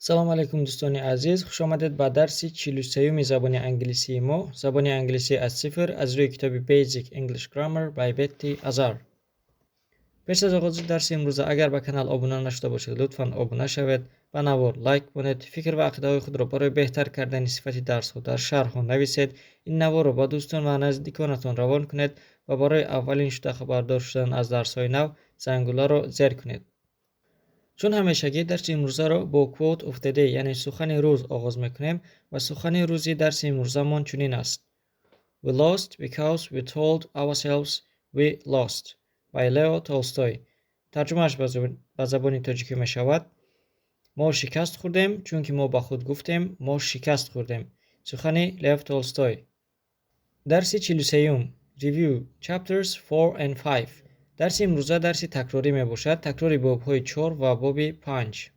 سلام علیکم دوستان عزیز، خوش آمدید به درس 43 زبان انگلیسی ما. زبان انگلیسی از صفر از روی کتاب Basic English Grammar by Betty Azar. پیش از آغاز درس امروز اگر به کانال آبونه نشده باشید لطفاً آبونه شوید، به نوار لایک کنید، فکر و عقیده خود را برای بهتر کردن صفت درس ها در شرح ها نویسید. این نوار را با دوستان و نزدیکانتان روان کنید و برای اولین شده خبردار شدن از درس های نو زنگوله را زیر کنید. چون همیشگی درس امروزه را با quote of the day یعنی سخن روز آغاز میکنیم و سخن روزی درس امروزه من چنین است: We lost because we told ourselves we lost by Leo Tolstoy. ترجمهش به زبان تاجیکی می شود: ما شکست خوردیم چون که ما به خود گفتیم ما شکست خوردیم. سخن لیو تولستوی. درس 43 Review Chapters 4 and 5. درس امروزه درس تکراری می باشد، تکراری باب های 4 و باب 5.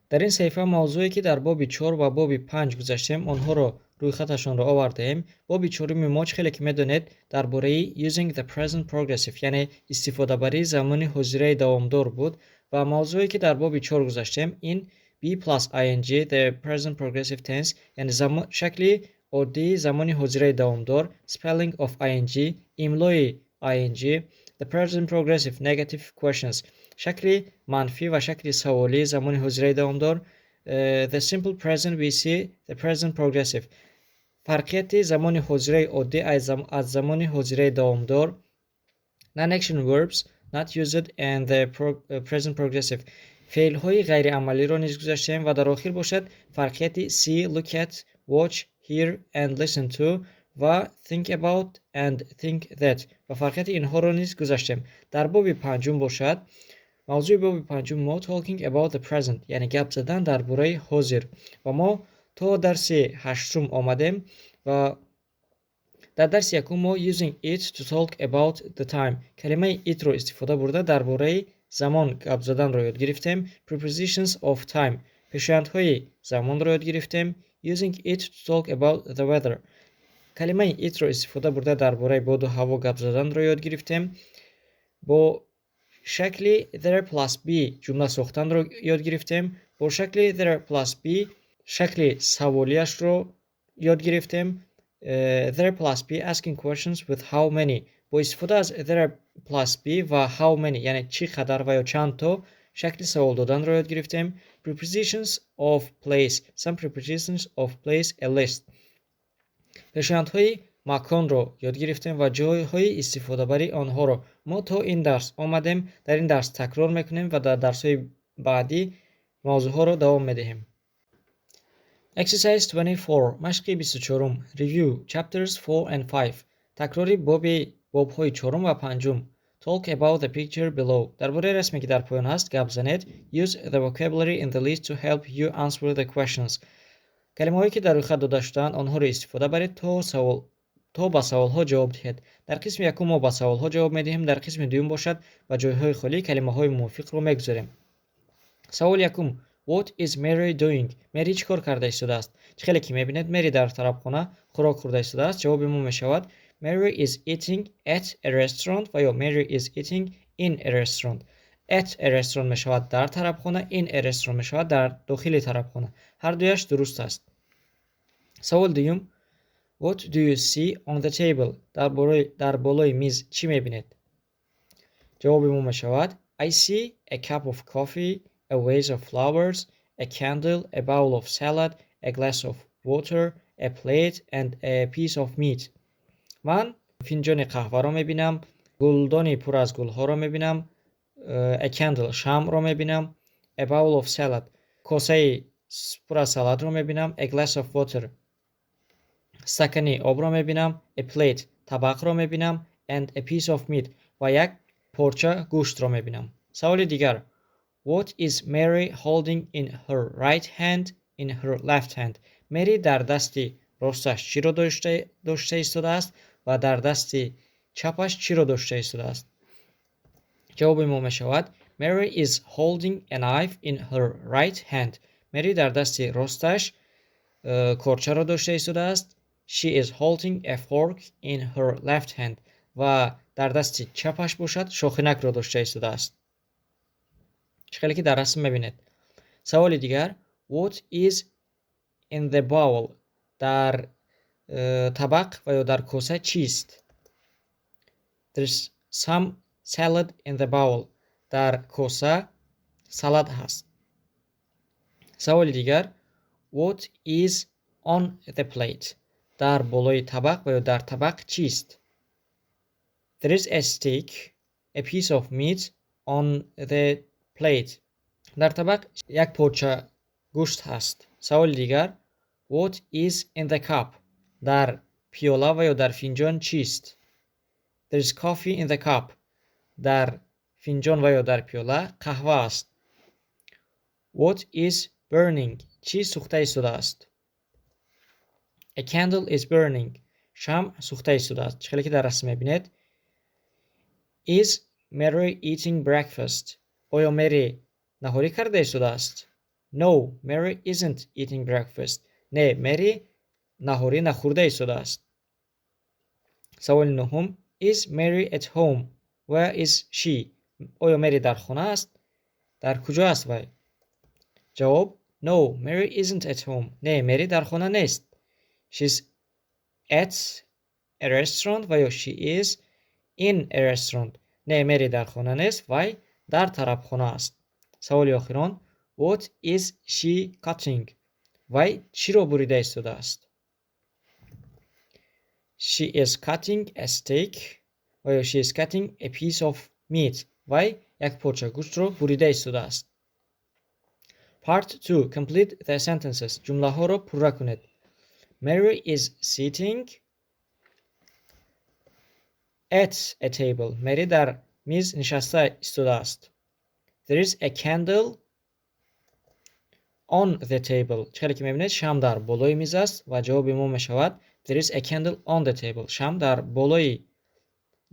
در این صفحه موضوعی که در باب 4 و باب 5 گذاشتیم آنها را روی خطشان را آورده ایم. باب 4 ما خیلی که میدونید درباره using the present progressive یعنی استفاده بری زمان حاضره دوامدار بود و موضوعی که در باب 4 گذاشتیم این be plus ing the present progressive tense یعنی شکلی عادی زمان حاضره دوامدار spelling of ing املای ing the present progressive negative questions شکل منفی و شکل سوالی زمان حاضره دوامدار the simple present we see the present progressive فرقیت زمان حاضره عادی از زمان حاضره دوامدار non-action verbs not used and the present progressive فعل های غیر عملی را نیز گذاشتیم و در آخر باشد فرقیت see look at watch hear and listen to و think about and think that و فرقیت اینها را نیز گذاشتیم. در باب پنجم باشد موضوع باب پنجم ما talking about the present یعنی گپ زدن درباره حاضر و ما تا درس هشتم آمدیم و در درس یکم ما using it to talk about the time کلمه it رو استفاده برده درباره زمان گپ زدن را یاد گرفتیم. prepositions of time پیشوندهای زمان را یاد گرفتیم. using it to talk about the weather کلمه it رو استفاده برده درباره باد و هوا گپ زدن را یاد گرفتیم. با شکل there plus be جمله ساختن رو یاد گرفتیم. با شکل there plus be شکل سوالیش رو یاد گرفتیم. there plus be asking questions with how many با استفاده از there plus be و how many یعنی چی قدر و یا چند تا شکل سوال دادن رو یاد گرفتیم. prepositions of place some prepositions of place a list پیشوندهای مکان رو یاد گرفتیم و جایهای استفاده بری آنها رو. ما تا این درس آمدیم در این درس تکرار میکنیم و در درس‌های بعدی موضوع ها رو دوام میدهیم. Exercise 24 مشق 24 Review Chapters 4 and 5 تکراری باب های 4 و 5. Talk about the picture below درباره رسمی که در پایان هست گپ زنید. Use the vocabulary in the list to help you answer the questions کلمه هایی که در روی خط داده شده‌اند آنها را استفاده برید تا به سوال ها جواب دهید. در قسم یکم ما به سوال ها جواب میدهیم، در قسم دوم باشد و جایهای خالی کلمه های موافق رو میگذاریم. سوال یکم What is Mary doing؟ مری چی کار کرده ایستاده است؟ خیلی که میبینید مری در طرف خانه خوراک خورده ایستاده است. جواب ما میشود Mary is eating at a restaurant و یا Mary is eating in a restaurant. at a restaurant میشود در طرف خانه، in a restaurant میشود در داخل طرف خانه. هر دویش درست است. سوال دوم What do you see on the table؟ در بالای میز چی میبینید؟ جواب ما میشود I see a cup of coffee, a vase of flowers, a candle, a bowl of salad, a glass of water, a plate and a piece of meat. من فنجان قهوه را میبینم، گلدانی پر از گل ها را میبینم، a candle شمع را میبینم، a bowl of salad کاسه پر از سالاد را میبینم، a glass of water استکانی آب را میبینم، a plate طبق را میبینم and a piece of meat و یک پارچه گوشت را میبینم. سوال دیگر What is Mary holding in her right hand in her left hand؟ مری در دست راستش چی را داشته ایستاده است و در دست چپش چی را داشته ایستاده است؟ جواب ما میشود Mary is holding a knife in her right hand. مری در دست راستش کارچه را داشته ایستاده است. She is holding a fork in her left hand و در دست چپش باشد شاخنک را داشته ایستاده است. خیلی که در رسم میبینید. سوال دیگر What is in the bowl در طبق و یا در کاسه چیست؟ There's some salad in the bowl در کاسه سالاد هست. سوال دیگر What is on the plate در بالای طبق و یا در طبق چیست؟ There is a steak, a piece of meat on the plate. در طبق یک پارچه گوشت هست. سوال دیگر What is in the cup در پیاله و یا در فنجان چیست؟ There is coffee in the cup در فنجان و یا در پیاله قهوه است. What is burning چی سوخته ایستاده است؟ A candle is burning شمع سوخته ایستاده است. چه که در رسم میبینید Is Mary eating breakfast آیا مری نهاری کرده ایستاده است؟ No, Mary isn't eating breakfast نه مری نهاری نخورده ایستاده است. سوال نهم Is Mary at home Where is she آیا مری در خانه است؟ در کجا است وی؟ جواب No, Mary isn't at home نه مری در خانه نیست. She's at a restaurant و یا she is in a restaurant نه مری در خانه نیست وی در طرف خانه است. سوال آخران What is she cutting وی چی را بریده ایستاده است؟ She is cutting a steak و یا she is cutting a piece of meat وی یک پارچه گوشت را بریده ایستاده است. Part 2 Complete the sentences جمله ها را پوره کنید. Mary is sitting at a table مری در میز نشسته ایستاده است. There is a candle on the table چه که میبینید شمع در بالای میز است و جواب ما میشود There is a candle on the table شمع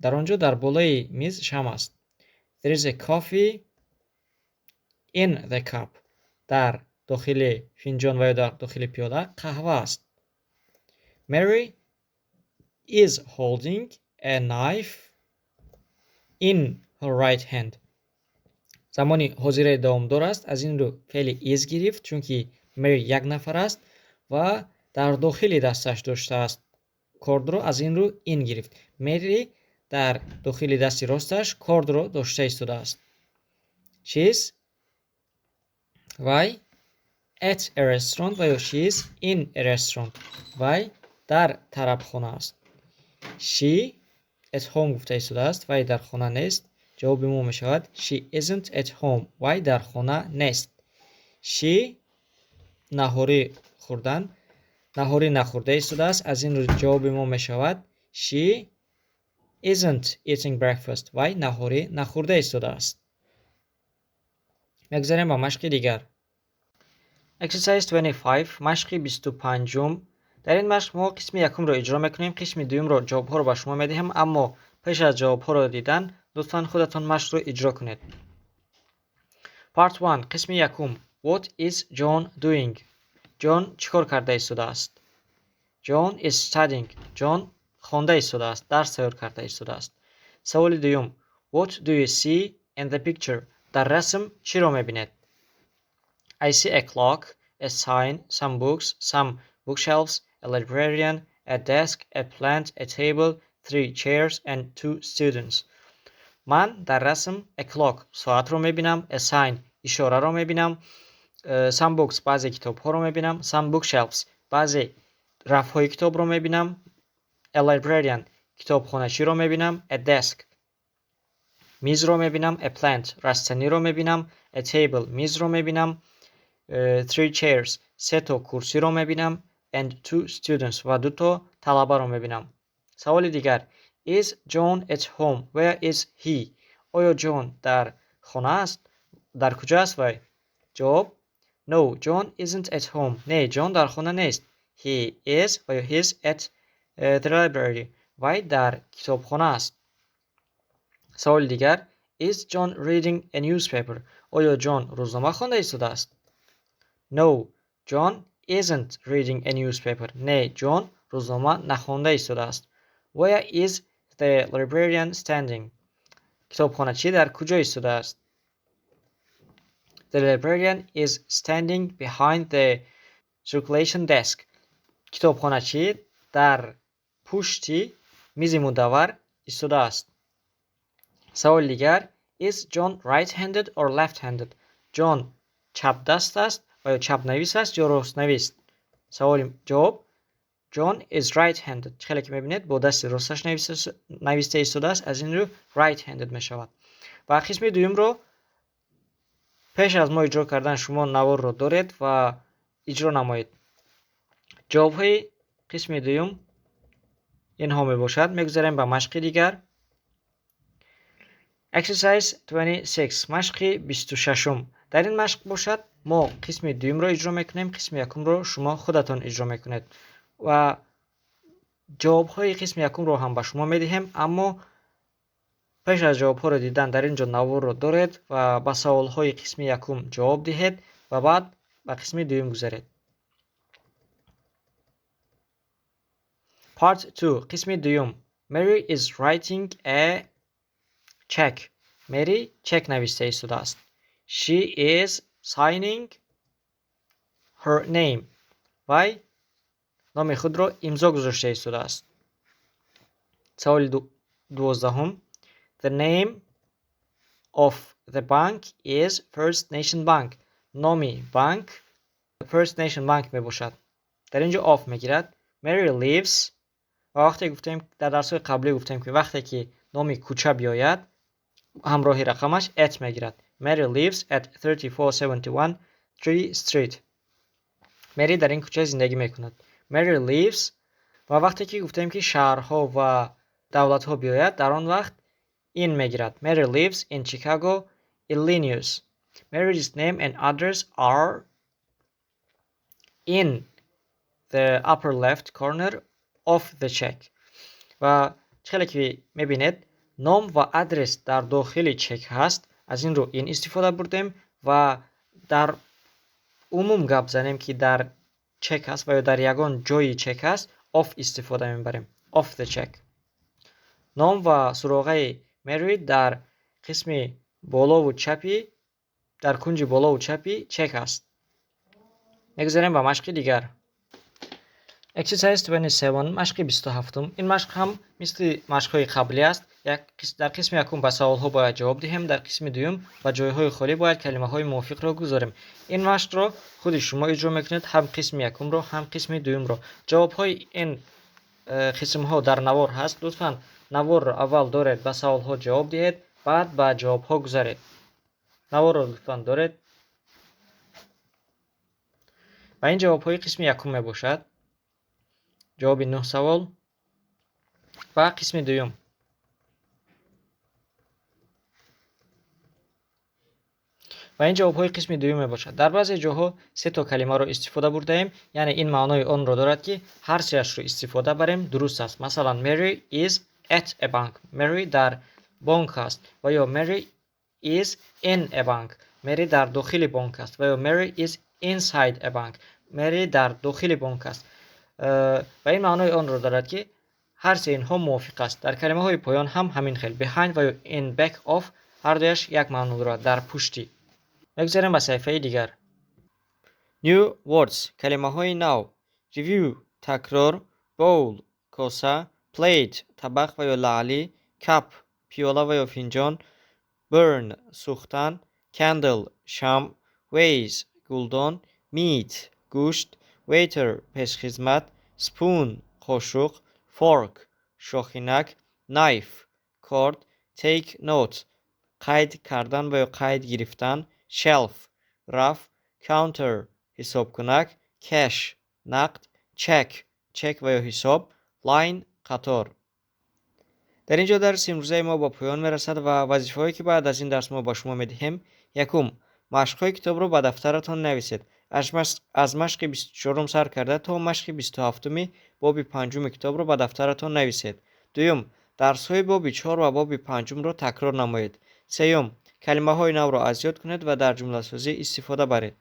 در آنجا در بالای میز شمع است. There is a coffee in the cup در داخل فنجان و یا در داخل پیاله قهوه است. Mary is holding a knife in her right hand زمانی حاضر دوامدار است. از این رو فعل is گرفت چون که مری یک نفر است و در داخل دستش داشته است کارد رو. از این رو این گرفت. مری در داخل دست راستش کارد رو داشته ایستاده است. She's وی at a restaurant و یا she's in a restaurant وی در طرف خانه است. She at home گفته ایستاده است وی در خانه نیست. جواب ما می شود She isn't at home وی در خانه نیست. She نهاری نخورده ایستاده است. از این رو جواب ما می شود She isn't eating breakfast وی نهاری نخورده ایستاده است. میگذاریم با مشق دیگر. Exercise 25 مشق 25 در این مشق ما قسم یکم رو اجرا میکنیم. قسم دوم رو جواب ها رو به شما میدهم اما پیش از جواب ها رو دیدن لطفاً خودتون مشق رو اجرا کنید. Part 1 قسم یکم What is John doing جان چیکار کرده ایستاده است؟ John is studying جان خوانده ایستاده است درس تیار کرده ایستاده است. سوال دوم What do you see in the picture در رسم چی را میبینید؟ I see a clock, a sign, some books, some bookshelves, a librarian, a desk, a plant, a table, 3 chairs and 2 students. من در رسم a clock ساعت رو میبینم, a sign اشاره رو میبینم, some books بعضی کتاب ها رو میبینم, some bookshelves بعضی رف های کتاب رو میبینم, a librarian کتاب خانشی رو میبینم, a desk میز رو میبینم, a plant رستنی رو میبینم, a table میز رو میبینم, 3 chairs سه تا کرسی رو میبینم and 2 students و 2 تا طلبه رو میبینم. سوال دیگر Is John at home? Where is he? آیا جان در خانه است؟ در کجا است وی؟ جواب No, John isn't at home. نه جان در خانه نیست. He is و he is at the library. وی در کتابخانه است. سوال دیگر Is John reading a newspaper? آیا جان روزنامه خوانده ایستاده است؟ No, John isn't reading a newspaper. نه جان روزنامه نخوانده ایستاده است. Where is the librarian standing? کتابخانه‌چی در کجا ایستاده است؟ The librarian is standing behind the circulation desk. کتابخانه‌چی در پشتی میز مدور ایستاده است. سوال دیگر Is John right-handed or left-handed? John چپ دست است و یا چپ نویس است یا راست نویس؟ سوال جواب John is right-handed. خیلی که میبینید با دست راستش نویسته ایستاده است، از این رو right-handed میشود. و قسم دوم رو پیش از ما اجرا کردن شما نوار رو دارید و اجرا نمایید. جواب های قسم دوم اینها می باشد. میگذاریم به مشق دیگر. Exercise 26 مشق 26. در این مشق باشد ما قسم دوم رو اجرا میکنیم، قسم یکم رو شما خودتان اجرا میکنید و جواب های قسم یکم رو هم به شما میدهیم، اما پیش از جواب ها رو دیدن در اینجا نوار رو دارید و با سوال های قسم یکم جواب دهید و بعد به قسم دوم گذارید. Part 2 قسم دوم. Mary is writing a check. Mary check نوشته ایستاده است. She is signing her name. وی نام خود را امضا گذاشته ایستاده است. سوال 12. The name of the bank is First Nation Bank. نامی بانک First Nation Bank می باشد. در اینجا of میگیرد. Mary lives. و وقتی گفتیم در درس قبلی گفتیم که وقتی که نامی کوچه بیاید همراهی رقمش at میگیرد. Mary lives at 3471 Tree Street. مری در این کوچه زندگی میکند. Mary lives. و وقتی که گفتیم که شهرها و دولت‌ها بیاید در آن وقت in میگیرد. Mary lives in Chicago, Illinois. Mary's name and address are in the upper left corner of the check. و خیلی که میبینید نام و ادرس در داخل چک هست، از این رو این استفاده بردیم و در عموم گپ زنیم که در چک هست و یا در یگان جای چک هست of استفاده میبریم. of the check. نام و سراغه مری در قسم بالا و چپی در کنج بالا و چپی چک هست. میگذاریم به مشق دیگر. Exercise 27 مشق 27. این مشق هم مثل مشق‌های قبلی است. در قسم یکم به سوال‌ها باید جواب دهیم، در قسم دوم و جای‌های خالی باید کلمه‌های موافق را گذاریم. این مشق را خود شما اجرا می‌کنید، هم قسم یکم را هم قسم دوم را. جواب‌های این قسم‌ها در نوار هست. لطفاً نوار را اول دارید به سوال‌ها جواب دهید، بعد به جواب‌ها گذارید. نوار را لطفاً دارید. و این جواب‌های قسم یکم میباشد. جواب 9 سوال و قسم دوم. و این جواب های قسم دوم می باشد. در بعضی جاها سه تا کلمه رو استفاده برده ایم، یعنی این معنای آن را دارد که هر سه‌اش رو استفاده بریم درست است. مثلا Mary is at a bank. Mary در بانک است و یا Mary is in a bank. Mary در داخل بانک است و یا Mary is inside a bank. Mary در داخل بانک است. و این معنای آن را دارد که هر سه اینها موافق است. در کلمه های پایان هم همین خیل. Behind و یا in back of هر دویش یک معنی دارد، در پشتی. بگذاریم به صفحه دیگر. New words کلمه های نو. Review تکرار. Bowl کاسه. Plate طبق و یا لعلی. Cup پیاله و یا فنجان. Burn سوختن. Candle شمع. Vase گلدان. Meat گوشت. Waiter پزخدمت. Spoon قاشق. Fork شاخینک. Knife کارد. Take note قید کردن و یا قید گرفتن. Shelf رف. Counter حساب کنک. Cash نقد. Check چک و یا حساب. Line قطار. در اینجا درس امروزه ما با پایان میرسد و وظیفه‌هایی که بعد از این درس ما با شما میدهیم. یکم مشق‌های کتاب رو به دفترتان نویسید. از مشق 24 سر کرده تا مشق 27 باب 5 کتاب رو به دفترتان نویسید. دوم درس‌های باب 4 و باب 5 رو تکرار نمایید. سوم کلمه‌های نو را از یاد کنید و در جمله سازی استفاده برید.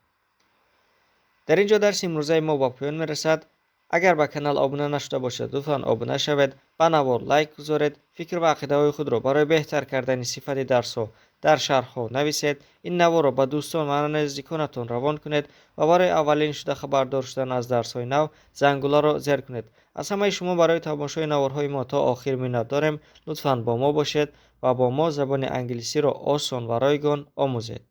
در اینجا درس امروزه ما با پایان میرسد. اگر به کانال آبونه نشده باشید لطفاً آبونه شوید، به نوار لایک گذارید، فکر و عقیده های خود را برای بهتر کردن صفت درس ها در شرح‌ها نویسید. این نوار را به دوستان و نزدیکانتان روان کنید و برای اولین شده خبردار شدن از درس‌های نو زنگوله را زیر کنید. از همه شما برای تماشای نوارهای ما تا آخر منت داریم. لطفاً با ما باشید و با ما زبان انگلیسی را آسان و رایگان آموزید.